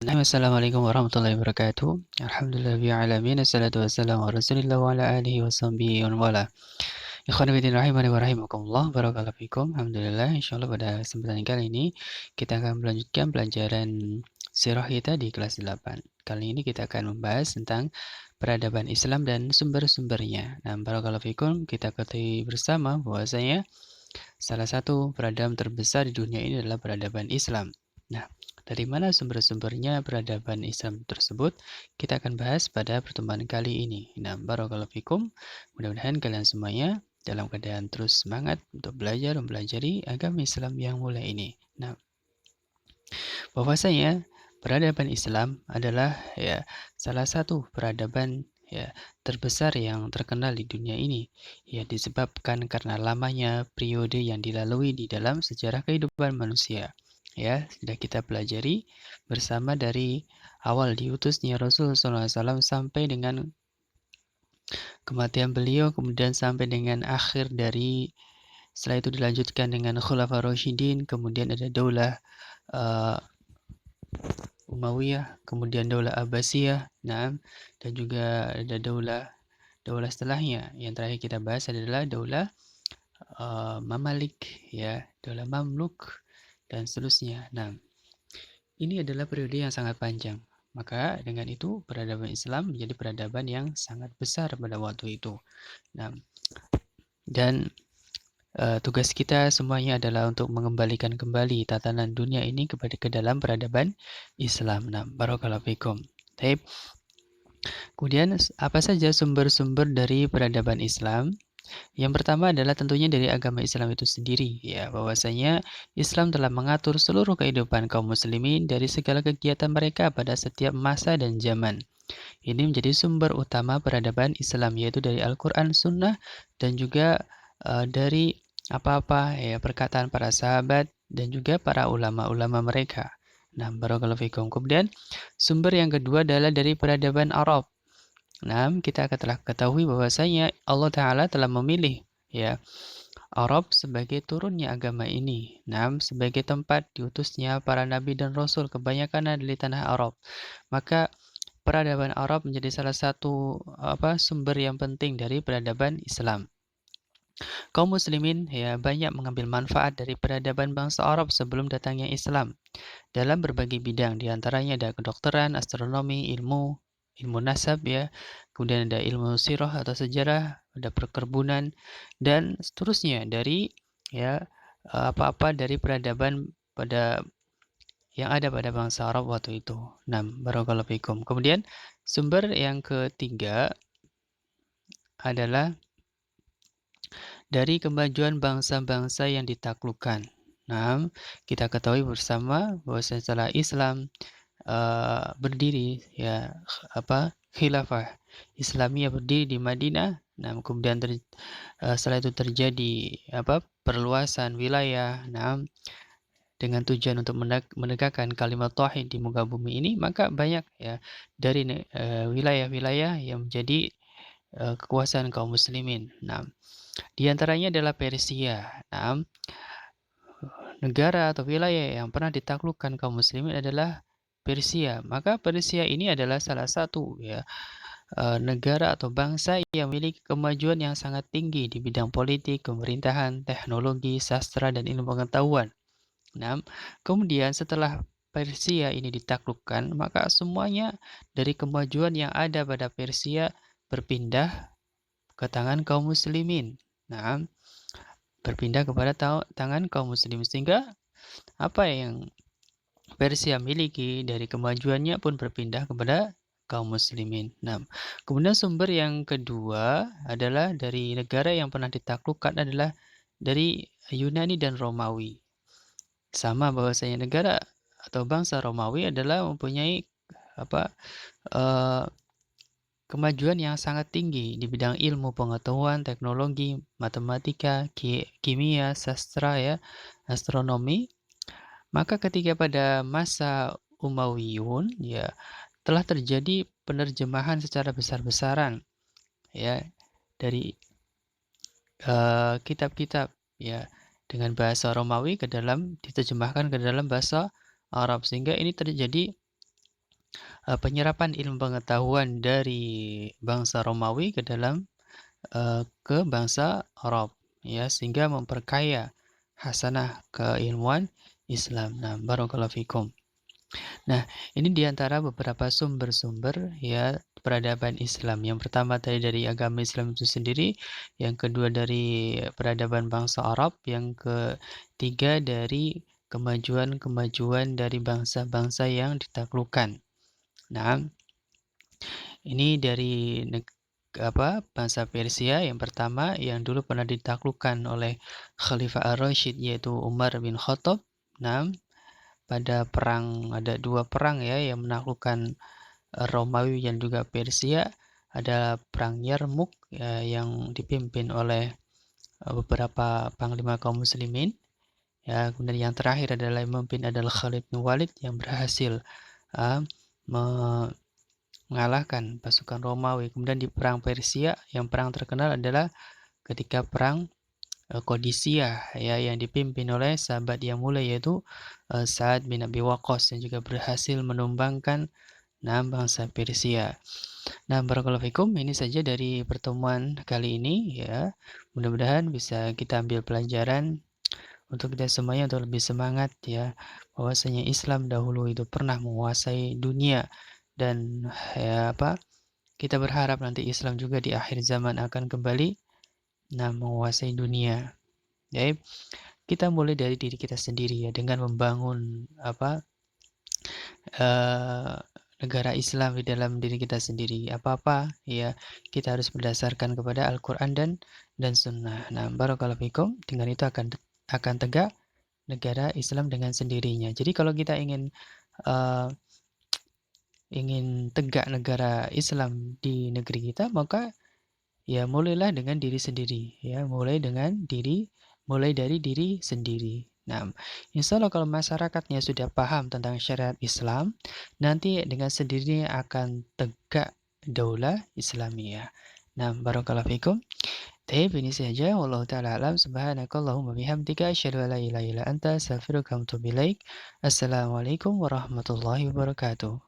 Assalamualaikum warahmatullahi wabarakatuh. Alhamdulillahirrahmanirrahim. Assalatu wassalamu ala rasulillah wa ala alihi wa sahbihi wa wala. Ikhwan fillah rahimani wa rahimakumullah. Barakallahu fikum. Alhamdulillah, insyaallah pada kesempatan kali ini kita akan melanjutkan pelajaran sirah kita di kelas 8. Kali ini kita akan membahas tentang peradaban Islam dan sumber-sumbernya. Nah, barakallahu fikum, kita ketahui bersama bahwasanya salah satu peradaban terbesar di dunia ini adalah peradaban Islam. Nah, dari mana sumber-sumbernya peradaban Islam tersebut? Kita akan bahas pada pertemuan kali ini. Nah, barakallahu fikum. Mudah-mudahan kalian semuanya dalam keadaan terus semangat untuk belajar mempelajari agama Islam yang mulia ini. Nah, bahwasanya peradaban Islam adalah salah satu peradaban terbesar yang terkenal di dunia ini, disebabkan karena lamanya periode yang dilalui di dalam sejarah kehidupan manusia. Sudah kita pelajari bersama dari awal diutusnya Rasulullah SAW sampai dengan kematian beliau, kemudian sampai dengan akhir dari, setelah itu dilanjutkan dengan Khulafa Rasyidin, kemudian ada daulah Umayyah, kemudian daulah Abbasiyah, dan juga ada daulah setelahnya. Yang terakhir kita bahas adalah daulah Mamalik, daulah Mamluk dan seterusnya. Nah, ini adalah periode yang sangat panjang. Maka dengan itu peradaban Islam menjadi peradaban yang sangat besar pada waktu itu. Nah, dan tugas kita semuanya adalah untuk mengembalikan kembali tatanan dunia ini ke dalam peradaban Islam. Nah, barakallahu fikum. Baik. Kemudian apa saja sumber-sumber dari peradaban Islam? Yang pertama adalah tentunya dari agama Islam itu sendiri, bahwasanya Islam telah mengatur seluruh kehidupan kaum muslimin dari segala kegiatan mereka pada setiap masa dan zaman. Ini menjadi sumber utama peradaban Islam, yaitu dari Al-Quran, Sunnah, dan juga dari perkataan para sahabat dan juga para ulama-ulama mereka. Nah, barakallahu fikum. Kemudian sumber yang kedua adalah dari peradaban Arab. Nah, kita telah ketahui bahwasanya Allah Ta'ala telah memilih Arab sebagai turunnya agama ini. Nah, sebagai tempat diutusnya para nabi dan rasul, kebanyakan dari tanah Arab. Maka peradaban Arab menjadi salah satu sumber yang penting dari peradaban Islam. Kaum muslimin banyak mengambil manfaat dari peradaban bangsa Arab sebelum datangnya Islam dalam berbagai bidang, diantaranya ada kedokteran, astronomi, ilmu nasab, kemudian ada ilmu sirah atau sejarah, ada perkebunan dan seterusnya dari apa-apa dari peradaban yang ada pada bangsa Arab waktu itu. Nah, barakallahu fikum. Kemudian sumber yang ketiga adalah dari kemajuan bangsa-bangsa yang ditaklukkan. Nah, kita ketahui bersama bahwa setelah Islam berdiri, khilafah Islamiyah berdiri di Madinah. Nah, kemudian setelah itu terjadi perluasan wilayah. Nah, dengan tujuan untuk menegakkan kalimat tauhid di muka bumi ini, maka banyak dari wilayah-wilayah yang menjadi kekuasaan kaum muslimin. Nah, di antaranya adalah Persia. Nah, negara atau wilayah yang pernah ditaklukkan kaum muslimin adalah Persia. Maka Persia ini adalah salah satu negara atau bangsa yang memiliki kemajuan yang sangat tinggi di bidang politik, pemerintahan, teknologi, sastra, dan ilmu pengetahuan. Nah, kemudian setelah Persia ini ditaklukkan, maka semuanya dari kemajuan yang ada pada Persia berpindah ke tangan kaum muslimin. Nah, berpindah kepada tangan kaum muslimin, sehingga apa yang Persia miliki dari kemajuannya pun berpindah kepada kaum muslimin. Nah, kemudian sumber yang kedua adalah dari negara yang pernah ditaklukkan adalah dari Yunani dan Romawi. Sama bahwasanya negara atau bangsa Romawi adalah mempunyai kemajuan yang sangat tinggi di bidang ilmu pengetahuan, teknologi, matematika, kimia, sastra, astronomi. Maka ketika pada masa Umayyun telah terjadi penerjemahan secara besar-besaran dari kitab-kitab dengan bahasa Romawi diterjemahkan ke dalam bahasa Arab, sehingga ini terjadi penyerapan ilmu pengetahuan dari bangsa Romawi ke dalam ke bangsa Arab, ya, sehingga memperkaya hasanah keilmuan Islam. Nah, barakallahu fikum. Nah, ini di antara beberapa sumber-sumber ya peradaban Islam. Yang pertama tadi dari agama Islam itu sendiri, yang kedua dari peradaban bangsa Arab, yang ketiga dari kemajuan-kemajuan dari bangsa-bangsa yang ditaklukkan. Nah, ini dari bangsa Persia yang pertama yang dulu pernah ditaklukkan oleh Khalifah Ar-Rasyid yaitu Umar bin Khattab. Nah, pada perang ada 2 perang ya yang menaklukkan Romawi dan juga Persia. Ada perang Yarmuk ya, yang dipimpin oleh beberapa panglima kaum muslimin. Ya, kemudian yang terakhir adalah yang memimpin adalah Khalid bin Walid yang berhasil uh, mengalahkan pasukan Romawi. Kemudian di perang Persia yang perang terkenal adalah ketika perang Qadisiyah ya yang dipimpin oleh sahabat yang mulia yaitu Sa'ad bin Abi Waqqas yang juga berhasil menumbangkan bangsa Persia. Nah, barakallahu fikum, ini saja dari pertemuan kali ini ya. Mudah-mudahan bisa kita ambil pelajaran untuk kita semuanya untuk lebih semangat ya, bahwasanya Islam dahulu itu pernah menguasai dunia dan ya kita berharap nanti Islam juga di akhir zaman akan kembali menguasai dunia. Jadi kita mulai dari diri kita sendiri ya dengan membangun negara Islam di dalam diri kita sendiri. Apa-apa ya kita harus berdasarkan kepada Al-Qur'an dan Sunnah. Nah, barakallahu fikum, dengan itu akan tegak negara Islam dengan sendirinya. Jadi kalau kita ingin tegak negara Islam di negeri kita, maka ya mulailah dengan diri sendiri ya, mulai dari diri sendiri. Nah, insya Allah kalau masyarakatnya sudah paham tentang syariat Islam, nanti dengan sendirinya akan tegak daulah Islamiyah. Nah, barakallahu fikum. Taib, ini saja. Wallahu ta'ala alam. Subhanakallahumma bihamdika asyhadu an la ilaha illa anta astaghfiruka wa atubu ilaik. Assalamualaikum warahmatullahi wabarakatuh.